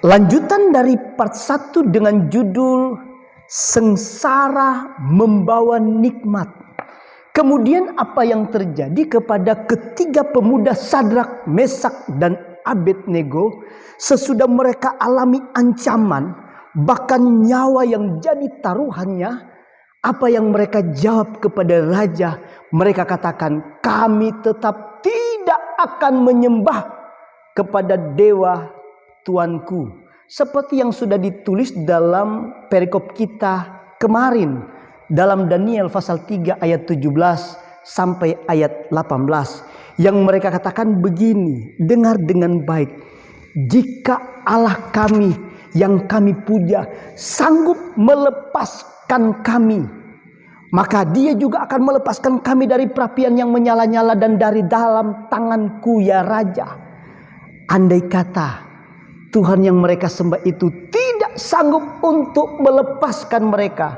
Lanjutan dari part 1 dengan judul Sengsara Membawa Nikmat. Kemudian apa yang terjadi kepada ketiga pemuda Sadrak, Mesak, dan Abednego sesudah mereka alami ancaman, bahkan nyawa yang jadi taruhannya? Apa yang mereka jawab kepada raja? Mereka katakan, kami tetap tidak akan menyembah kepada dewa Tuanku. Seperti yang sudah ditulis dalam perikop kita kemarin, dalam Daniel pasal 3 ayat 17 sampai ayat 18. Yang mereka katakan begini, dengar dengan baik. Jika Allah kami yang kami puja sanggup melepaskan kami, maka dia juga akan melepaskan kami dari perapian yang menyala-nyala dan dari dalam tanganku, ya Raja. Andai kata Tuhan yang mereka sembah itu tidak sanggup untuk melepaskan mereka,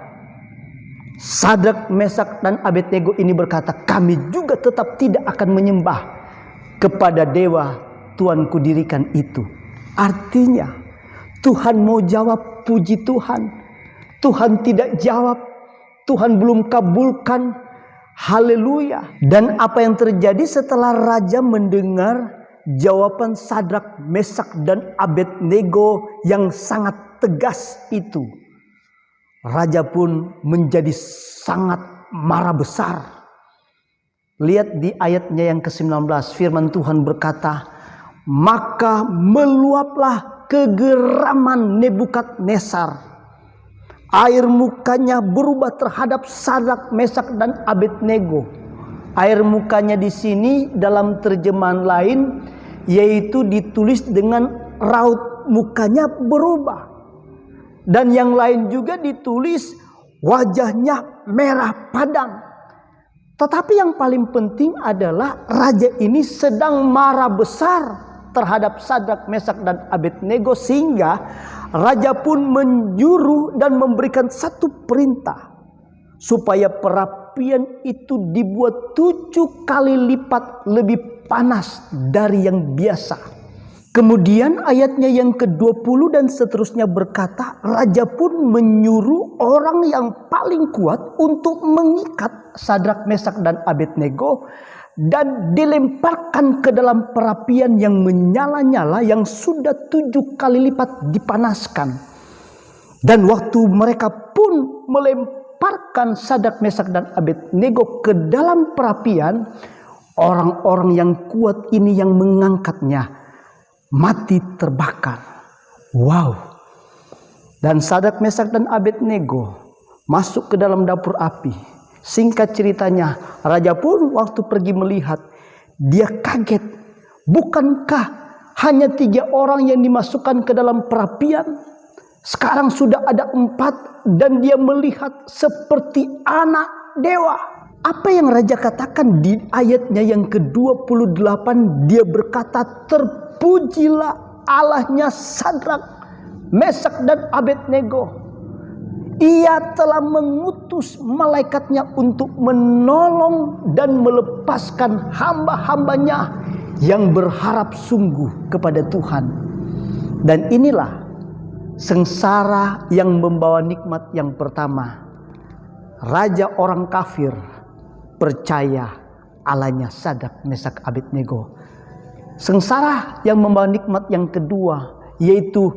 Sadrak, Mesak, dan Abednego ini berkata, kami juga tetap tidak akan menyembah kepada dewa Tuanku dirikan itu. Artinya Tuhan mau jawab, puji Tuhan. Tuhan tidak jawab, Tuhan belum kabulkan. Haleluya. Dan apa yang terjadi setelah raja mendengar jawaban Sadrak, Mesak, dan Abednego yang sangat tegas itu, raja pun menjadi sangat marah besar. Lihat di ayatnya yang ke-19, firman Tuhan berkata, maka meluaplah kegeraman Nebukadnezar. Air mukanya berubah terhadap Sadrak, Mesak, dan Abednego. Air mukanya di sini dalam terjemahan lain yaitu ditulis dengan raut mukanya berubah. Dan yang lain juga ditulis wajahnya merah padam. Tetapi yang paling penting adalah raja ini sedang marah besar terhadap Sadrak, Mesak, dan Abednego, sehingga raja pun menyuruh dan memberikan satu perintah supaya perapian itu dibuat 7 kali lipat lebih panas dari yang biasa. Kemudian ayatnya yang ke-20 dan seterusnya berkata, raja pun menyuruh orang yang paling kuat untuk mengikat Sadrak, Mesak, dan Abednego dan dilemparkan ke dalam perapian yang menyala-nyala yang sudah 7 kali lipat dipanaskan. Dan waktu mereka pun melemparkan Sadrak, Mesak, dan Abednego ke dalam perapian, orang-orang yang kuat ini yang mengangkatnya mati terbakar. Wow. Dan Sadrak, Mesak, dan Abednego masuk ke dalam dapur api. Singkat ceritanya, raja pun waktu pergi melihat, dia kaget. Bukankah hanya 3 orang yang dimasukkan ke dalam perapian? Sekarang sudah ada 4 dan dia melihat seperti anak dewa. Apa yang raja katakan di ayatnya yang ke-28? Dia berkata, terpujilah Allahnya Sadrak, Mesak, dan Abednego. Ia telah mengutus malaikatnya untuk menolong dan melepaskan hamba-hambanya yang berharap sungguh kepada Tuhan. Dan inilah sengsara yang membawa nikmat yang pertama. Raja orang kafir percaya Allahnya Sadrak, Mesak, Abednego. Sengsara yang membawa nikmat yang kedua, yaitu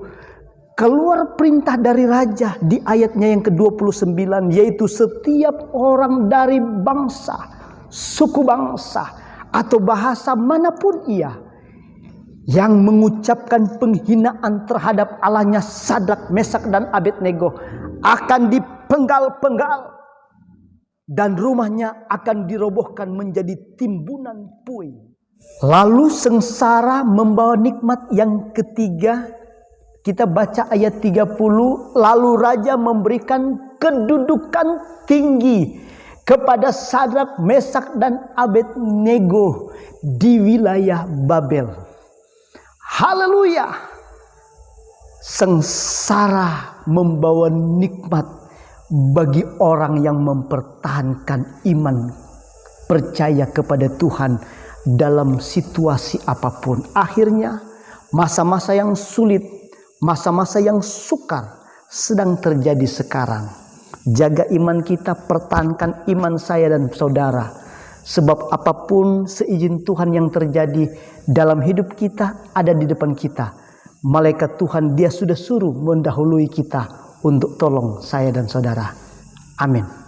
keluar perintah dari raja di ayatnya yang ke-29, yaitu setiap orang dari bangsa, suku bangsa, atau bahasa manapun ia yang mengucapkan penghinaan terhadap Allahnya Sadrak, Mesak, dan Abednego akan dipenggal-penggal dan rumahnya akan dirobohkan menjadi timbunan puing. Lalu sengsara membawa nikmat yang ketiga, kita baca ayat 30, lalu raja memberikan kedudukan tinggi kepada Sadrak, Mesak, dan Abednego di wilayah Babel. Haleluya. Sengsara membawa nikmat bagi orang yang mempertahankan iman, percaya kepada Tuhan dalam situasi apapun. Akhirnya masa-masa yang sulit, Masa-masa yang sukar sedang terjadi sekarang. Jaga iman kita, pertahankan iman saya dan saudara. Sebab apapun seizin Tuhan yang terjadi dalam hidup kita ada di depan kita. Malaikat Tuhan dia sudah suruh mendahului kita untuk tolong saya dan saudara. Amin.